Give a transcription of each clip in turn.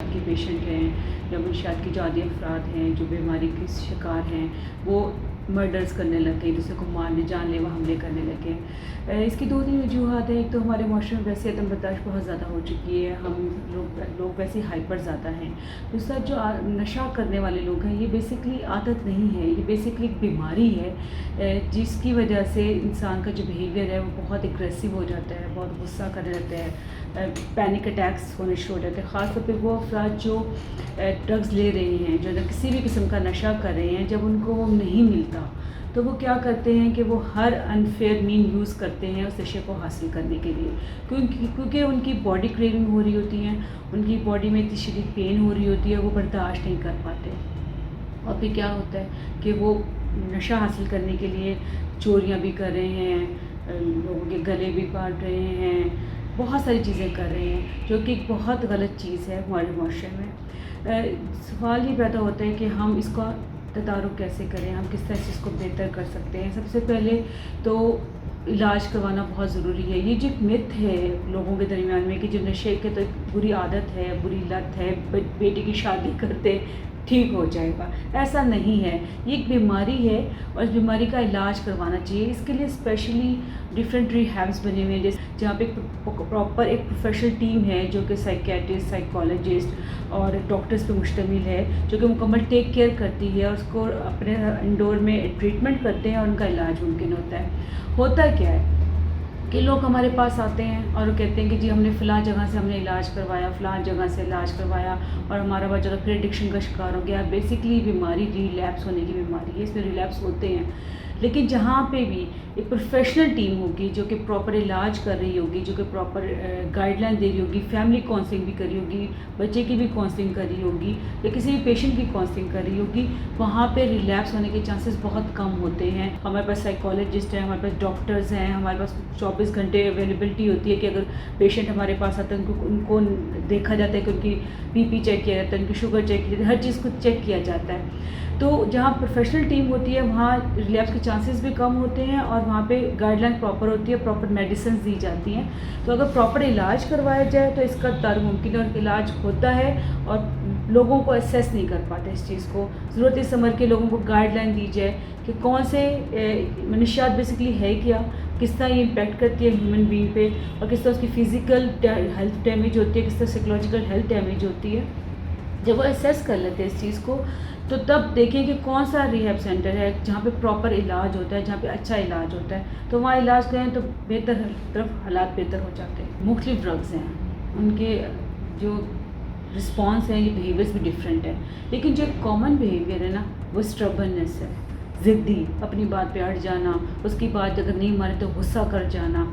منشیات کے پیشنٹ ہیں یا منشیات کے جو عادی افراد ہیں جو بیماری کے شکار ہیں وہ مرڈرز کرنے لگے، دوسرے کو مارنے، جان لیوا حملے کرنے لگے۔ اس کی دو تین وجوہات ہیں۔ ایک تو ہمارے معاشرے میں ویسے عدم برداشت بہت زیادہ ہو چکی ہے، ہم لوگ ویسے ہائپر زیادہ ہیں۔ دوسرا جو نشہ کرنے والے لوگ ہیں یہ بیسکلی عادت نہیں ہے، یہ بیسکلی ایک بیماری ہے جس کی وجہ سے انسان کا جو بیہیویئر ہے وہ بہت اگریسو ہو جاتا ہے، بہت غصہ کرنے لگتا ہے، پینک اٹیکس ہونے شروع ہو جاتے ہیں۔ خاص طور پہ وہ افراد جو ڈرگز لے رہے ہیں، جو کسی بھی قسم کا نشہ کر رہے ہیں، جب ان کو وہ نہیں ملتا تو وہ کیا کرتے ہیں کہ وہ ہر انفیئر مین یوز کرتے ہیں اس نشے کو حاصل کرنے کے لیے، کیونکہ ان کی باڈی کریونگ ہو رہی ہوتی ہیں، ان کی باڈی میں اتنی شدید پین ہو رہی ہوتی ہے، وہ برداشت نہیں کر پاتے، اور پھر کیا ہوتا ہے کہ وہ نشہ حاصل کرنے کے لیے چوریاں بھی کر رہے ہیں، لوگوں کے گلے بھی کاٹ رہے ہیں، بہت ساری چیزیں کر رہے ہیں جو کہ ایک بہت غلط چیز ہے ہمارے معاشرے میں۔ سوال یہ پیدا ہوتا ہے کہ ہم اس کا تدارک کیسے کریں، ہم کس طرح سے اس کو بہتر کر سکتے ہیں۔ سب سے پہلے تو علاج کروانا بہت ضروری ہے۔ یہ جو ایک مت ہے لوگوں کے درمیان میں کہ جو نشے کی تو ایک بری عادت ہے، بری لت ہے، بیٹی کی شادی کرتے ٹھیک ہو جائے گا، ایسا نہیں ہے۔ یہ ایک بیماری ہے اور اس بیماری کا علاج کروانا چاہیے۔ اس کے لیے اسپیشلی ڈفرینٹ ریہیبس بنے ہوئے ہیں جہاں پہ پراپر ایک پروفیشنل ٹیم ہے جو کہ سائیکیٹرسٹ، سائیکالوجسٹ اور ڈاکٹرز پہ مشتمل ہے، جو کہ مکمل ٹیک کیئر کرتی ہے اور اس کو اپنے انڈور میں ٹریٹمنٹ کرتے ہیں اور ان کا علاج ممکن ہوتا ہے۔ ہوتا کیا ہے کہ لوگ ہمارے پاس آتے ہیں اور وہ کہتے ہیں کہ جی ہم نے فلاں جگہ سے ہم نے علاج کروایا، فلاں جگہ سے علاج کروایا اور ہمارا بچہ تو پھر ایڈکشن کا شکار ہو گیا۔ بیسکلی بیماری ریلیپس ہونے کی بیماری ہے، اس میں ریلیپس ہوتے ہیں، لیکن جہاں پہ بھی ایک پروفیشنل ٹیم ہوگی جو کہ پراپر علاج کر رہی ہوگی، جو کہ پراپر گائیڈ لائن دے رہی ہوگی، فیملی کاؤنسلنگ بھی کر رہی ہوگی، بچے کی بھی کاؤنسلنگ کر رہی ہوگی یا کسی بھی پیشنٹ کی کاؤنسلنگ کر رہی ہوگی، وہاں پہ ریلیپس ہونے کے چانسز بہت کم ہوتے ہیں۔ ہمارے پاس سائیکالوجسٹ ہیں، ہمارے پاس ڈاکٹرز ہیں، ہمارے پاس 24 گھنٹے اویلیبلٹی ہوتی ہے کہ اگر پیشنٹ ہمارے پاس آتا ہے ان کو دیکھا جاتا ہے کہ ان کی بی پی چیک کیا جاتا ہے، ان کی شوگر چیک کی جاتی ہے، ہر چیز کو چیک کیا جاتا ہے۔ تو جہاں پروفیشنل ٹیم ہوتی ہے وہاں ریلیپس کے چانسز بھی کم ہوتے ہیں اور وہاں پہ گائیڈ لائن پراپر ہوتی ہے، پراپر میڈیسنز دی جاتی ہیں۔ تو اگر پراپر علاج کروایا جائے تو اس کا تدارک ممکن ہے اور علاج ہوتا ہے اور لوگوں کو اسیس نہیں کر پاتے اس چیز کو۔ ضرورت سمجھ کے لوگوں کو گائیڈ لائن دی جائے کہ کون سے منشیات بیسکلی ہے کیا، کس طرح یہ امپیکٹ کرتی ہے ہیومن بینگ پہ اور کس طرح اس کی فزیکل ہیلتھ ڈیمیج ہوتی ہے، کس طرح سائیکولوجیکل ہیلتھ ڈیمیج ہوتی ہے۔ جب وہ اسیس کر لیتے ہیں اس چیز کو تو تب دیکھیں کہ کون سا ریہیب سینٹر ہے جہاں پہ پراپر علاج ہوتا ہے، جہاں پہ اچھا علاج ہوتا ہے، تو وہاں علاج کریں تو بہتر طرف حالات بہتر ہو جاتے ہیں۔ مختلف ڈرگز ہیں، ان کے جو رسپانس ہیں، یہ بیہیویئرس بھی ڈفرینٹ ہے، لیکن جو ایک کامن بیہیویئر ہے نا وہ اسٹربنس ہے، ضدی، اپنی بات پہ اڑ جانا، اس کی بات اگر نہیں مانے تو غصہ کر جانا،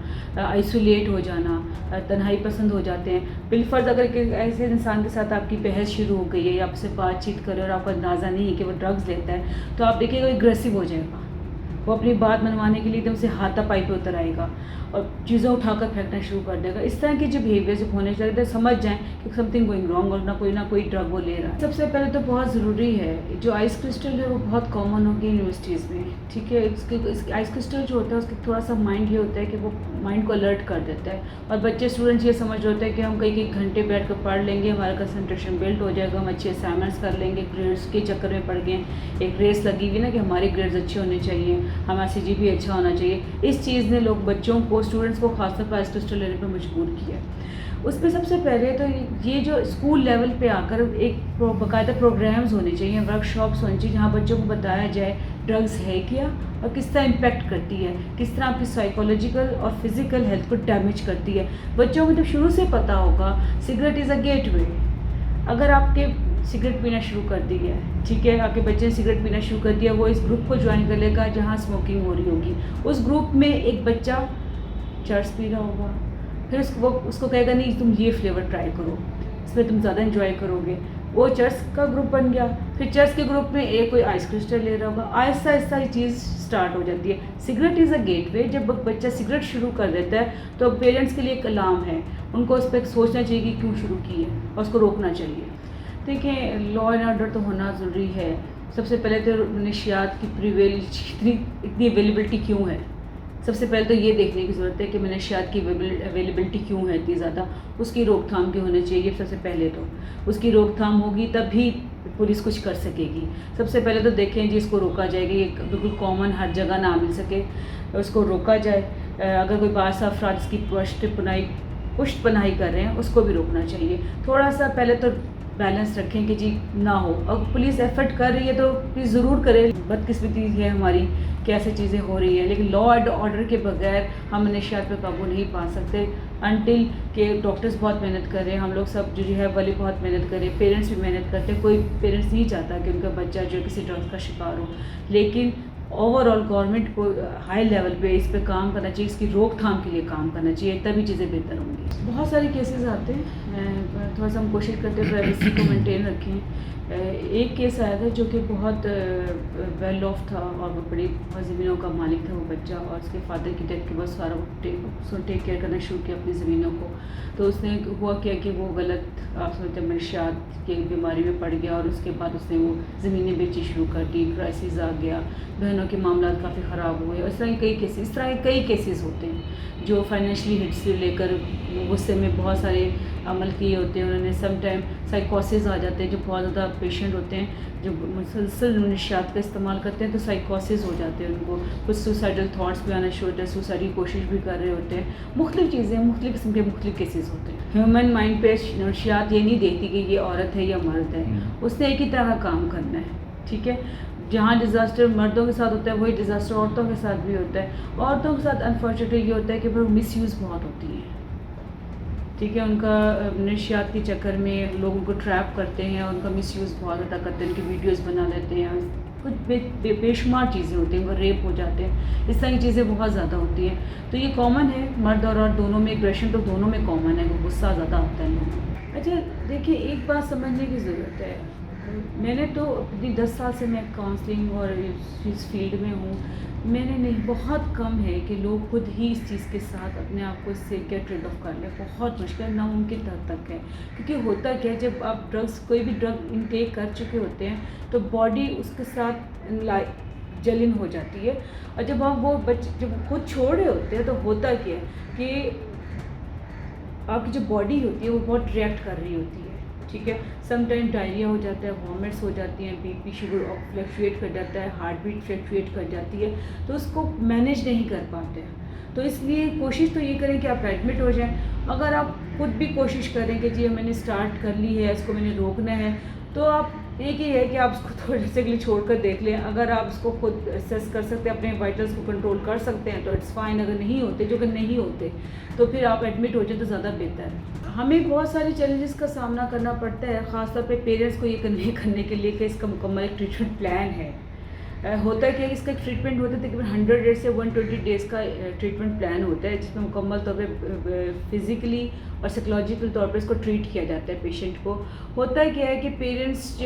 آئسولیٹ ہو جانا، تنہائی پسند ہو جاتے ہیں۔ بالفرض اگر کہ ایسے انسان کے ساتھ آپ کی بحث شروع ہو گئی ہے یا آپ سے بات چیت کرے اور آپ کو اندازہ نہیں ہے کہ وہ ڈرگز لیتا ہے تو آپ دیکھیں گا اگریسو ہو جائے گا، وہ اپنی بات منوانے کے لیے ایک دم سے ہاتھا پائی پہ اتر آئے گا اور چیزیں اٹھا کر پھینکنا شروع کر دے گا۔ اس طرح کے جو بیہیویئر جب ہونے لگتے ہیں سمجھ جائیں کہ سم تھنگ گوئنگ رانگ اور نہ کوئی ڈرگ وہ لے رہا ہے۔ سب سے پہلے تو بہت ضروری ہے جو آئس کرسٹل ہے وہ بہت کامن ہوگی یونیورسٹیز میں، ٹھیک ہے۔ اس آئس کرسٹل جو ہوتا ہے اس کا تھوڑا سا مائنڈ یہ ہوتا ہے کہ وہ مائنڈ کو الرٹ کر دیتا ہے اور بچے اسٹوڈنٹس یہ سمجھ رہے ہوتے ہیں کہ ہم کئی گھنٹے بیٹھ کر پڑھ لیں گے، ہمارا کنسنٹریشن بلڈ ہو جائے گا، ہم اچھے اسائنمنٹس کر لیں گے، گریڈس کے چکر میں پڑ گئے، ایک ریس لگی ہوئی نا کہ ہمارے گریڈز اچھے ہونے چاہیے، ہمارا سی جی بھی اچھا ہونا چاہیے۔ اس چیز نے لوگ بچوں کو، اسٹوڈنٹس کو خاص طور پر آئس کرسٹل لینے پر مجبور کیا ہے۔ اس میں سب سے پہلے تو یہ جو اسکول لیول پہ آ کر ایک باقاعدہ پروگرامز ہونے چاہیے، ورک شاپس ہونے چاہیے جہاں بچوں کو بتایا جائے ڈرگز ہے کیا اور کس طرح امپیکٹ کرتی ہے، کس طرح آپ کی سائیکولوجیکل اور فزیکل ہیلتھ کو ڈیمیج کرتی ہے۔ بچوں کو جب شروع سے پتہ ہوگا سگریٹ از اے گیٹ وے، اگر آپ کے سگریٹ پینا شروع کر دی ہے، ٹھیک ہے، آپ کے بچے نے سگریٹ پینا شروع کر دیا، وہ اس گروپ کو جوائن کر لے گا جہاں اسموکنگ ہو رہی ہوگی، اس گروپ میں ایک بچہ چرس پی رہا ہوگا، پھر اس کو کہے گا نہیں تم یہ فلیور ٹرائی کرو، اس میں تم زیادہ انجوائے کرو گے، وہ چرس کا گروپ بن گیا، پھر چرس کے گروپ میں ایک کوئی آئس کرسٹل لے رہا ہوگا، آہستہ آہستہ یہ چیز سٹارٹ ہو جاتی ہے۔ سگریٹ از اے گیٹ وے، جب بچہ سگریٹ شروع کر دیتا ہے تو پیرنٹس کے لیے ایک الارم ہے، ان کو اس پہ سوچنا چاہیے کہ کیوں شروع کی ہے اور اس کو روکنا چاہیے۔ دیکھیں لا اینڈ آرڈر تو ہونا ضروری ہے۔ سب سے پہلے تو منشیات کی اتنی اویلیبلٹی کیوں ہے، سب سے پہلے تو یہ دیکھنے کی ضرورت ہے کہ منشیات کی اویلیبلٹی کیوں ہے اتنی زیادہ، اس کی روک تھام کی ہونی چاہیے سب سے پہلے. تو اس کی روک تھام ہوگی تب بھی پولیس کچھ کر سکے گی. سب سے پہلے تو دیکھیں جی اس کو روکا جائے گی، یہ بالکل کامن ہر جگہ نہ مل سکے، اس کو روکا جائے. اگر کوئی باعث افراد اس کی پشت پناہی کر رہے ہیں اس کو بھی روکنا چاہیے. تھوڑا سا پہلے تو بیلنس رکھیں کہ جی نہ ہو. اب پولیس ایفرٹ کر رہی ہے تو پلیز ضرور کرے. بدقسمتی ہے ہماری کہ ایسے چیزیں ہو رہی ہیں، لیکن لا اینڈ آرڈر کے بغیر ہم منشیات پہ قابو نہیں پا سکتے انٹل کہ ڈاکٹرز بہت محنت کر رہے ہیں، ہم لوگ سب جو ہے والے بہت محنت کر رہے ہیں، پیرنٹس بھی محنت کرتے ہیں. کوئی پیرنٹس نہیں چاہتا کہ ان کا بچہ جو کسی ڈرگس کا شکار ہو، لیکن اوور آل گورنمنٹ کو ہائی لیول پہ اس پہ کام کرنا چاہیے، اس کی روک تھام کے لیے کام کرنا چاہیے، تبھی چیزیں بہتر ہوں گی. بہت سارے کیسز آتے ہیں، تھوڑا سا ہم کوشش کرتے ہیں پرائیویسی کو مینٹین رکھیں. ایک کیس آیا تھا جو کہ بہت ویل آف تھا اور وہ بڑی زمینوں کا مالک تھا وہ بچہ، اور اس کے فادر کی ڈیتھ کے بعد سارا وہ ٹیک کیئر کرنا شروع کیا اپنی زمینوں کو. تو اس نے ہوا کیا کہ وہ غلط آپ سمجھتے ہیں منشیات کی بیماری میں پڑ گیا، اور اس کے بعد اس نے وہ زمینیں بیچی شروع کر دی، کرائسس آ گیا، بہنوں کے معاملات کافی خراب ہوئے. اس طرح کے کئی کیسز ہوتے ہیں جو فائنینشلی ہٹ سے لے کر غصے میں بہت سارے عمل کیے ہوتے ہیں انہوں نے. سم ٹائم سائیکوسز آ جاتے ہیں، جو بہت زیادہ پیشنٹ ہوتے ہیں جو مسلسل منشیات کا استعمال کرتے ہیں تو سائیکوسز ہو جاتے ہیں ان کو. کچھ سوسائڈل تھاٹس بھی آنا شروع ہوتے ہیں، سوسائڈ کی کوشش بھی کر رہے ہوتے ہیں. مختلف چیزیں، مختلف قسم کے مختلف کیسز ہوتے ہیں. ہیومن مائنڈ پہ منشیات یہ نہیں دیکھتی کہ یہ عورت ہے یا مرد ہے، اس نے ایک ہی طرح کام کرنا ہے. ٹھیک ہے، جہاں ڈیزاسٹر مردوں کے ساتھ ہوتا ہے وہی ڈیزاسٹر عورتوں کے ساتھ بھی ہوتا ہے. عورتوں کے ساتھ انفارچونیٹلی یہ ہوتا ہے کہ وہ مس یوز بہت ہوتی ہیں. ٹھیک ہے، ان کا منشیات کے چکر میں لوگوں کو ٹریپ کرتے ہیں، ان کا مس یوز بہت زیادہ کرتے ہیں، ان کی ویڈیوز بنا لیتے ہیں، کچھ بے شمار چیزیں ہوتی ہیں، ان کو ریپ ہو جاتے ہیں. اس طرح کی چیزیں بہت زیادہ ہوتی ہیں. تو یہ کامن ہے، مرد اور عورت دونوں میں ایگریشن تو دونوں میں کامن ہے، وہ غصہ زیادہ ہوتا ہے لوگوں کو. اچھا دیکھیے، ایک بات سمجھنے کی ضرورت ہے. میں نے تو اپنی 10 سال سے میں کاؤنسلنگ اور اس فیلڈ میں ہوں. میں نے نہیں، بہت کم ہے کہ لوگ خود ہی اس چیز کے ساتھ اپنے آپ کو اس سے گیٹ ریڈ آف کر لیں. بہت مشکل، ناممکن حد تک ہے. کیونکہ ہوتا کیا ہے، جب آپ کوئی بھی ڈرگ انٹیک کر چکے ہوتے ہیں تو باڈی اس کے ساتھ جلن ہو جاتی ہے. اور جب آپ جب خود چھوڑ رہے ہوتے ہیں تو ہوتا کیا ہے کہ آپ کی جو باڈی ہوتی ہے وہ بہت ریئیکٹ کر رہی ہوتی ہے. ٹھیک ہے، سم ٹائم ڈائریا ہو جاتا ہے، وامٹس ہو جاتی ہیں، بی پی شوگر فلیکچویٹ کر جاتا ہے، ہارٹ بیٹ فلیکچویٹ کر جاتی ہے، تو اس کو مینیج نہیں کر پاتے ہیں. تو اس لیے کوشش تو یہ کریں کہ آپ ایڈمٹ ہو جائیں. اگر آپ خود بھی کوشش کریں کہ جی میں نے اسٹارٹ کر لی ہے، اس کو میں نے روکنا ہے، تو آپ ایک ہی ہے کہ آپ اس کو تھوڑے سے کے لیے چھوڑ کر دیکھ لیں. اگر آپ اس کو خود اسیس کر سکتے ہیں، اپنے وائٹلس کو کنٹرول کر سکتے ہیں تو اٹس فائن. اگر نہیں ہوتے، جو کہ نہیں ہوتے، تو پھر آپ ایڈمٹ ہو جائیں تو زیادہ بہتر ہے. ہمیں بہت سارے چیلنجز کا سامنا کرنا پڑتا ہے، خاص طور پہ پیرنٹس کو یہ کنوے کرنے کے لیے کہ اس کا مکمل ایک ٹریٹمنٹ پلان ہے. ہوتا ہے کہ اس کا ایک ٹریٹمنٹ ہوتا ہے تقریباً 100 ڈیز سے 120 ڈیز کا ٹریٹمنٹ پلان ہوتا ہے، جس میں مکمل طور پہ فزیکلی اور سائیکولوجیکل طور پر اس کو ٹریٹ کیا جاتا ہے پیشنٹ کو. ہوتا ہے کیا ہے کہ پیرنٹس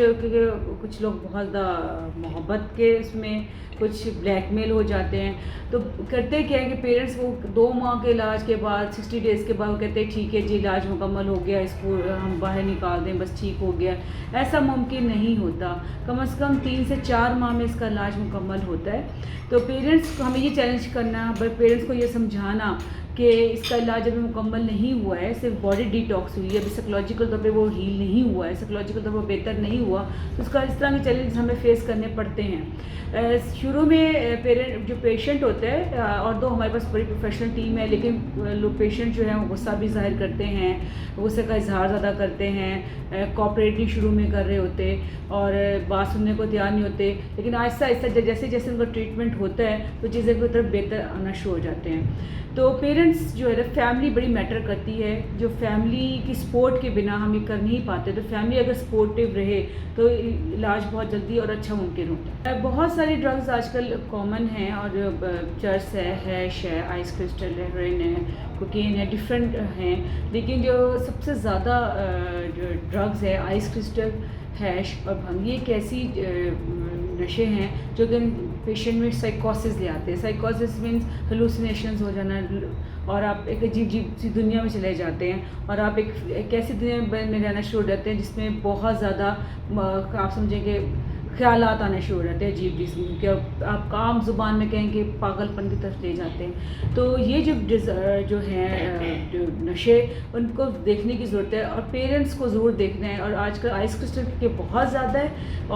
کچھ لوگ بہت زیادہ محبت کے اس میں کچھ بلیک میل ہو جاتے ہیں. تو کرتے کیا ہے کہ پیرنٹس وہ 2 ماہ کے علاج کے بعد 60 ڈیز کے بعد وہ کہتے ہیں ٹھیک ہے جی علاج مکمل ہو گیا، اس کو ہم باہر نکال دیں، بس ٹھیک ہو گیا. ایسا ممکن نہیں ہوتا. کم از کم 3 سے 4 ماہ میں اس کا علاج مکمل ہوتا ہے. تو پیرنٹس کو ہمیں یہ چیلنج کرنا، پیرنٹس کو یہ سمجھانا کہ اس کا علاج ابھی مکمل نہیں ہوا ہے، صرف باڈی ڈیٹاکس ہوئی ہے، ابھی سائیکولوجیکل طور پہ وہ ہیل نہیں ہوا ہے، سائیکولوجیکل طور پر بہتر نہیں ہوا. تو اس طرح کے چیلنج ہمیں فیس کرنے پڑتے ہیں. شروع میں جو پیشنٹ ہوتا ہے، اور دو ہمارے پاس بڑی پروفیشنل ٹیم ہے، لیکن لوگ پیشنٹ جو ہیں وہ غصہ بھی ظاہر کرتے ہیں، غصے کا اظہار زیادہ کرتے ہیں، کوآپریٹ نہیں شروع میں کر رہے ہوتے اور بات سننے کو تیار نہیں ہوتے. لیکن آہستہ آہستہ جیسے جیسے ان کا ٹریٹمنٹ ہوتا ہے تو چیزیں کی طرف بہتر آنا شروع ہو جاتے ہیں. تو پیرنٹس جو ہے فیملی بڑی میٹر کرتی ہے. جو فیملی کی سپورٹ کے بنا ہم یہ کر نہیں پاتے، تو فیملی اگر سپورٹیو رہے تو علاج بہت جلدی اور اچھا ممکن ہوتا ہے. بہت ساری ڈرگز آج کل کامن ہیں، اور چرس ہے، ہیش ہے، آئس کرسٹل ہے، ہیروئن ہے، کوکین ہے، ڈفرینٹ ہیں. لیکن جو سب سے زیادہ ڈرگز ہے آئس کرسٹل، ہیش اور بھنگ، یہ ایک ایسی نشے ہیں جو کہ پیشنٹ میں سائیکوسس لے آتے ہیں. سائیکوسس مینس ہلوسینیشنز ہو جانا، اور آپ ایک عجیب سی دنیا میں چلے جاتے ہیں، اور آپ ایک ایسی دنیا میں رہنا شروع ہو جاتے ہیں جس میں بہت زیادہ آپ سمجھیں کہ خیالات آنے شروع ہو جاتے ہیں عجیب قسم کے، آپ عام زبان میں کہیں کہ پاگل پن کی طرف لے جاتے ہیں. تو یہ جو ہیں جو نشے، ان کو دیکھنے کی ضرورت ہے، اور پیرنٹس کو ضرور دیکھنا ہے. اور آج کل آئس کرسٹل کے بہت زیادہ ہے،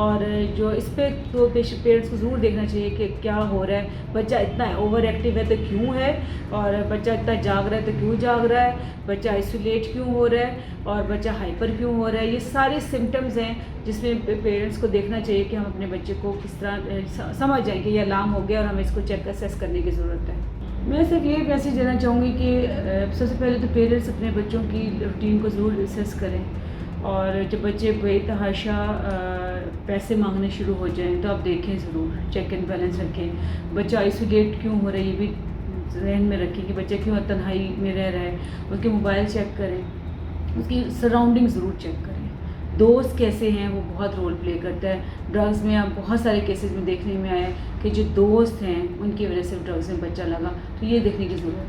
اور جو اس پہ تو پیرنٹس کو ضرور دیکھنا چاہیے کہ کیا ہو رہا ہے. بچہ اتنا اوور ایکٹیو ہے تو کیوں ہے، اور بچہ اتنا جاگ رہا ہے تو کیوں جاگ رہا ہے، بچہ آئسولیٹ کیوں ہو رہا ہے، اور بچہ ہائپر کیوں ہو رہا ہے. یہ سارے سمٹمز ہیں جس میں پیرنٹس کو دیکھنا چاہیے کہ ہم اپنے بچے کو کس طرح سمجھ جائیں کہ یہ الارم ہو گیا اور ہمیں اس کو چیک اسیس کرنے کی ضرورت ہے. میں صرف یہ میسیج دینا چاہوں گی کہ سب سے پہلے تو پیرنٹس اپنے بچوں کی روٹین کو ضرور اسیس کریں، اور جب بچے بے تحاشا پیسے مانگنے شروع ہو جائیں تو آپ دیکھیں ضرور، چیک اینڈ بیلنس رکھیں. بچہ آئسولیٹ کیوں ہو رہا ہے یہ بھی ذہن میں رکھیں کہ بچہ کیوں تنہائی میں رہ رہا ہے. اس کے موبائل چیک کریں، اس کی سراؤنڈنگ ضرور چیک کریں. دوست کیسے ہیں وہ بہت رول پلے کرتا ہے. ڈرگز میں اب بہت سارے کیسز میں دیکھنے میں آیا ہے کہ جو دوست ہیں ان کی وجہ سے ڈرگز میں بچہ لگا، تو یہ دیکھنے کی ضرورت ہے.